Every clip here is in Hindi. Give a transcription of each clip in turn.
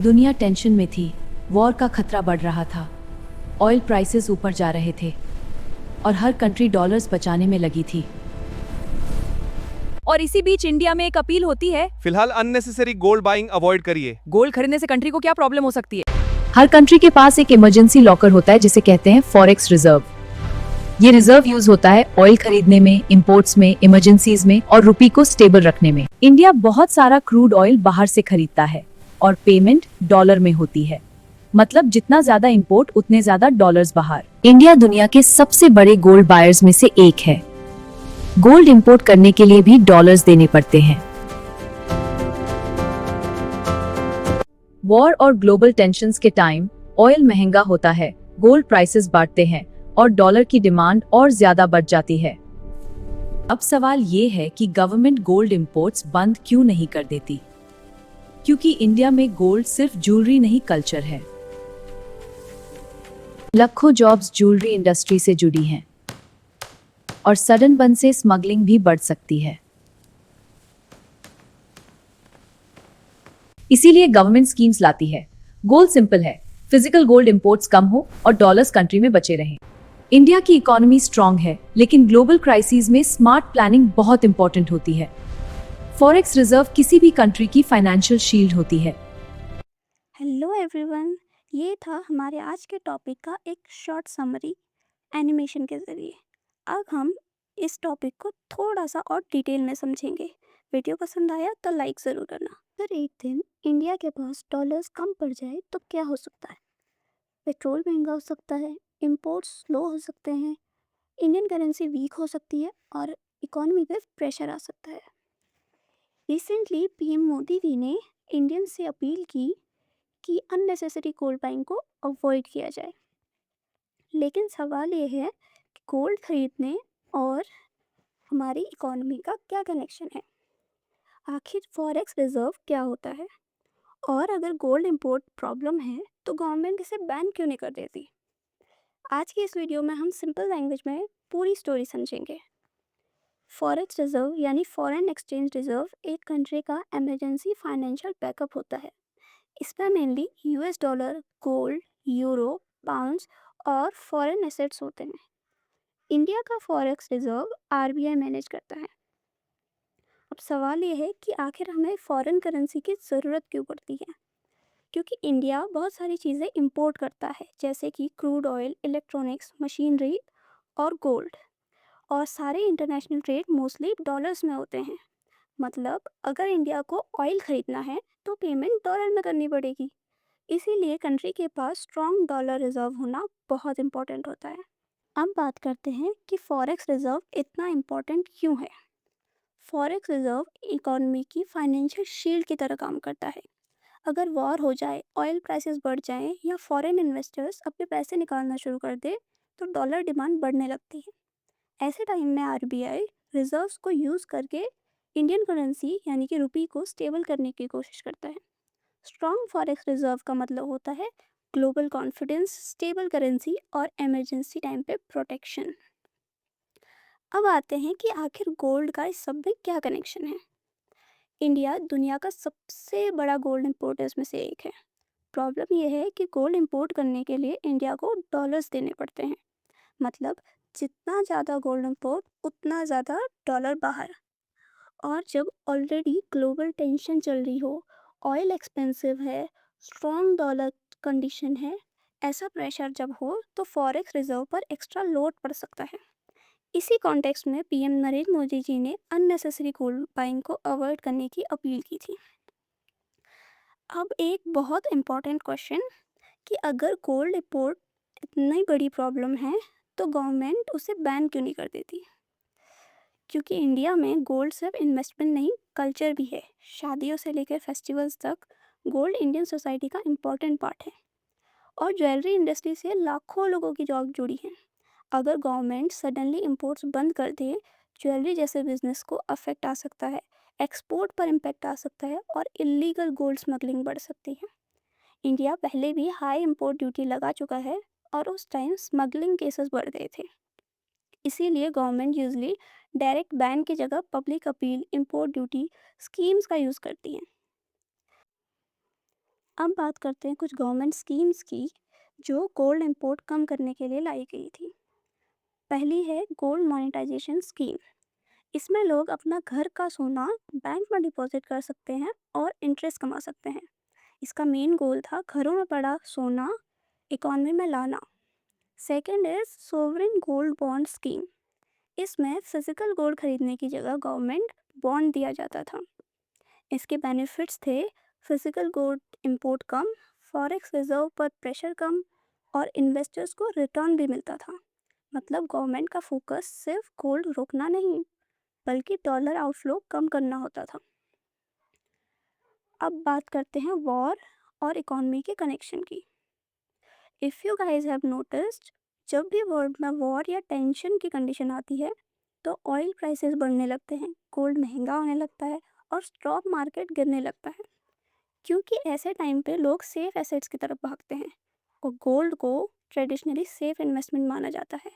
दुनिया टेंशन में थी। वॉर का खतरा बढ़ रहा था। ऑयल प्राइसेस ऊपर जा रहे थे और हर कंट्री डॉलर्स बचाने में लगी थी। और इसी बीच इंडिया में एक अपील होती है, फिलहाल अननेसेसरी गोल्ड बाइंग अवॉइड करिए। गोल्ड खरीदने से कंट्री को क्या प्रॉब्लम हो सकती है। हर कंट्री के पास एक इमरजेंसी लॉकर होता है जिसे कहते हैं फॉरेक्स रिजर्व। ये रिजर्व यूज होता है ऑयल खरीदने में, इंपोर्ट्स में, इमरजेंसीज में और रुपी को स्टेबल रखने में। इंडिया बहुत सारा क्रूड ऑयल बाहर से खरीदता है और पेमेंट डॉलर में होती है। मतलब जितना ज्यादा इंपोर्ट उतने ज्यादा डॉलर्स बाहर। इंडिया दुनिया के सबसे बड़े गोल्ड बायर्स में से एक है। गोल्ड इंपोर्ट करने के लिए भी डॉलर्स देने पड़ते हैं। वॉर और ग्लोबल टेंशन्स के टाइम ऑयल महंगा होता है, गोल्ड प्राइसेस बढ़ते हैं और डॉलर की डिमांड और ज्यादा बढ़ जाती है। अब सवाल ये है कि गवर्नमेंट गोल्ड इंपोर्ट्स बंद क्यों नहीं कर देती? क्योंकि इंडिया में गोल्ड सिर्फ ज्वेलरी नहीं, कल्चर है। लाखों जॉब्स ज्वेलरी इंडस्ट्री से जुड़ी हैं और सडन बंद से स्मगलिंग भी बढ़ सकती है। इसीलिए गवर्नमेंट स्कीम्स लाती है। गोल सिंपल है, फिजिकल गोल्ड इंपोर्ट्स कम हो और डॉलर्स कंट्री में बचे रहें। इंडिया की इकोनॉमी स्ट्रांग है, लेकिन ग्लोबल क्राइसिस में स्मार्ट प्लानिंग बहुत इंपॉर्टेंट होती है। फॉरेक्स रिजर्व किसी भी कंट्री की फाइनेंशियल शील्ड होती है। हेलो एवरीवन, ये था हमारे आज के टॉपिक का एक शॉर्ट समरी एनिमेशन के ज़रिए। अब हम इस टॉपिक को थोड़ा सा और डिटेल में समझेंगे। वीडियो पसंद आया तो लाइक ज़रूर करना। अगर एक दिन इंडिया के पास डॉलर्स कम पड़ जाए तो क्या हो सकता है? पेट्रोल महंगा हो सकता है, इंपोर्ट्स स्लो हो सकते हैं, इंडियन करेंसी वीक हो सकती है और इकोनॉमी पे प्रेशर आ सकता है। रिसेंटली पीएम मोदी जी ने इंडियन से अपील की कि अननेसेसरी गोल्ड बाइंग को अवॉइड किया जाए। लेकिन सवाल ये है कि गोल्ड खरीदने और हमारी इकोनॉमी का क्या कनेक्शन है? आखिर फॉरेक्स रिजर्व क्या होता है? और अगर गोल्ड इंपोर्ट प्रॉब्लम है तो गवर्नमेंट इसे बैन क्यों नहीं कर देती? आज की इस वीडियो में हम सिंपल लैंग्वेज में पूरी स्टोरी समझेंगे। फॉरेक्स रिजर्व यानी फॉरेन एक्सचेंज रिजर्व एक कंट्री का इमरजेंसी फाइनेंशियल बैकअप होता है। इसमें mainly US dollar, gold, euro, pounds और फॉरेन एसेट्स होते हैं। इंडिया का फॉरेक्स रिजर्व आरबीआई मैनेज करता है। अब सवाल ये है कि आखिर हमें फॉरेन करेंसी की ज़रूरत क्यों पड़ती है? क्योंकि इंडिया बहुत सारी चीज़ें इंपोर्ट करता है, जैसे कि क्रूड ऑयल, इलेक्ट्रॉनिक्स, मशीनरी और गोल्ड। और सारे इंटरनेशनल ट्रेड मोस्टली डॉलर्स में होते हैं। मतलब अगर इंडिया को ऑयल ख़रीदना है तो पेमेंट डॉलर में करनी पड़ेगी। इसीलिए कंट्री के पास स्ट्रॉन्ग डॉलर रिजर्व होना बहुत इंपॉर्टेंट होता है। अब बात करते हैं कि फॉरेक्स रिजर्व इतना इम्पॉर्टेंट क्यों है। फॉरेक्स रिजर्व इकोनॉमी की फाइनेंशियल शील्ड की तरह काम करता है। अगर वॉर हो जाए, ऑयल प्राइसेस बढ़ जाएं या फॉरेन इन्वेस्टर्स अपने पैसे निकालना शुरू कर दे तो डॉलर डिमांड बढ़ने लगती है। ऐसे टाइम में आरबीआई रिजर्व्स को यूज़ करके इंडियन करेंसी यानी कि रुपी को स्टेबल करने की कोशिश करता है। स्ट्रॉन्ग फॉरेक्स रिजर्व का मतलब होता है ग्लोबल कॉन्फिडेंस, स्टेबल करेंसी और इमरजेंसी टाइम पे प्रोटेक्शन। अब आते हैं कि आखिर गोल्ड का इस सब में क्या कनेक्शन है। इंडिया दुनिया का सबसे बड़ा गोल्ड इंपोर्टर्स में से एक है। प्रॉब्लम यह है कि गोल्ड इंपोर्ट करने के लिए इंडिया को डॉलर्स देने पड़ते हैं। मतलब जितना ज़्यादा गोल्ड इंपोर्ट उतना ज़्यादा डॉलर बाहर। और जब ऑलरेडी ग्लोबल टेंशन चल रही हो, ऑयल एक्सपेंसिव है, स्ट्रॉन्ग डॉलर कंडीशन है, ऐसा प्रेशर जब हो तो फॉरेक्स रिजर्व पर एक्स्ट्रा लोड पड़ सकता है। इसी कॉन्टेक्स्ट में पीएम नरेंद्र मोदी जी ने अननेसेसरी गोल्ड बाइंग को अवॉइड करने की अपील की थी। अब एक बहुत इम्पॉर्टेंट क्वेश्चन कि अगर गोल्ड इंपोर्ट इतनी बड़ी प्रॉब्लम है तो गवर्नमेंट उसे बैन क्यों नहीं कर देती? क्योंकि इंडिया में गोल्ड सिर्फ इन्वेस्टमेंट नहीं, कल्चर भी है। शादियों से लेकर फेस्टिवल्स तक गोल्ड इंडियन सोसाइटी का इम्पॉर्टेंट पार्ट है और ज्वेलरी इंडस्ट्री से लाखों लोगों की जॉब जुड़ी है। अगर गवर्नमेंट सडनली इंपोर्ट्स बंद कर दे, ज्वेलरी जैसे बिजनेस को अफेक्ट आ सकता है, एक्सपोर्ट पर इम्पेक्ट आ सकता है और इलीगल गोल्ड स्मगलिंग बढ़ सकती है। इंडिया पहले भी हाई इंपोर्ट ड्यूटी लगा चुका है और उस टाइम स्मगलिंग केसेस बढ़ गए थे। इसीलिए गवर्नमेंट यूजली डायरेक्ट बैन की जगह public appeal, import duty schemes का यूज़ करती है। अब बात करते हैं कुछ गवर्नमेंट स्कीम्स की जो गोल्ड इंपोर्ट कम करने के लिए लाई गई थी। पहली है गोल्ड मोनेटाइजेशन स्कीम। इसमें लोग अपना घर का सोना बैंक में डिपॉजिट कर सकते हैं और इंटरेस्ट कमा सकते हैं। इसका मेन गोल था घरों में पड़ा सोना इकॉनमी में लाना। Second is sovereign gold bond scheme. इसमें फिजिकल गोल्ड खरीदने की जगह गवर्नमेंट बॉन्ड दिया जाता था। इसके बेनिफिट्स थे फिजिकल गोल्ड इंपोर्ट कम, फॉरेक्स रिजर्व पर प्रेशर कम और इन्वेस्टर्स को रिटर्न भी मिलता था। मतलब गवर्नमेंट का फोकस सिर्फ गोल्ड रोकना नहीं बल्कि डॉलर आउटफ्लो कम करना होता था। अब बात करते हैं वॉर और इकोनॉमी के कनेक्शन की। If you guys have noticed, जब भी वर्ल्ड में वॉर या टेंशन की कंडीशन आती है तो ऑयल प्राइसेस बढ़ने लगते हैं, गोल्ड महंगा होने लगता है और स्टॉक मार्केट गिरने लगता है। क्योंकि ऐसे टाइम पे लोग सेफ एसेट्स की तरफ भागते हैं और गोल्ड को ट्रेडिशनली सेफ इन्वेस्टमेंट माना जाता है।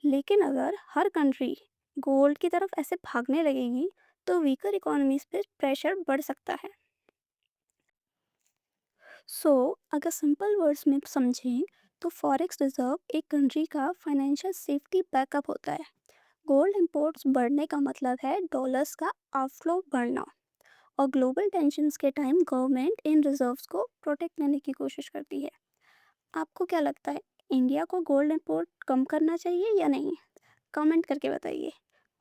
लेकिन अगर हर कंट्री गोल्ड की तरफ ऐसे भागने लगेगी तो वीकर इकोनॉमीज पे प्रेशर बढ़ सकता है। अगर सिंपल वर्ड्स में समझें तो फॉरेक्स रिजर्व एक कंट्री का फाइनेंशियल सेफ्टी बैकअप होता है। गोल्ड इंपोर्ट्स बढ़ने का मतलब है डॉलर्स का आउटफ्लो बढ़ना और ग्लोबल टेंशन्स के टाइम गवर्नमेंट इन रिजर्व्स को प्रोटेक्ट करने की कोशिश करती है। आपको क्या लगता है, इंडिया को गोल्ड इंपोर्ट कम करना चाहिए या नहीं? कमेंट करके बताइए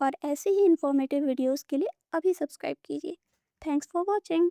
और ऐसे ही इंफॉर्मेटिव वीडियोस के लिए अभी सब्सक्राइब कीजिए। Thanks for watching.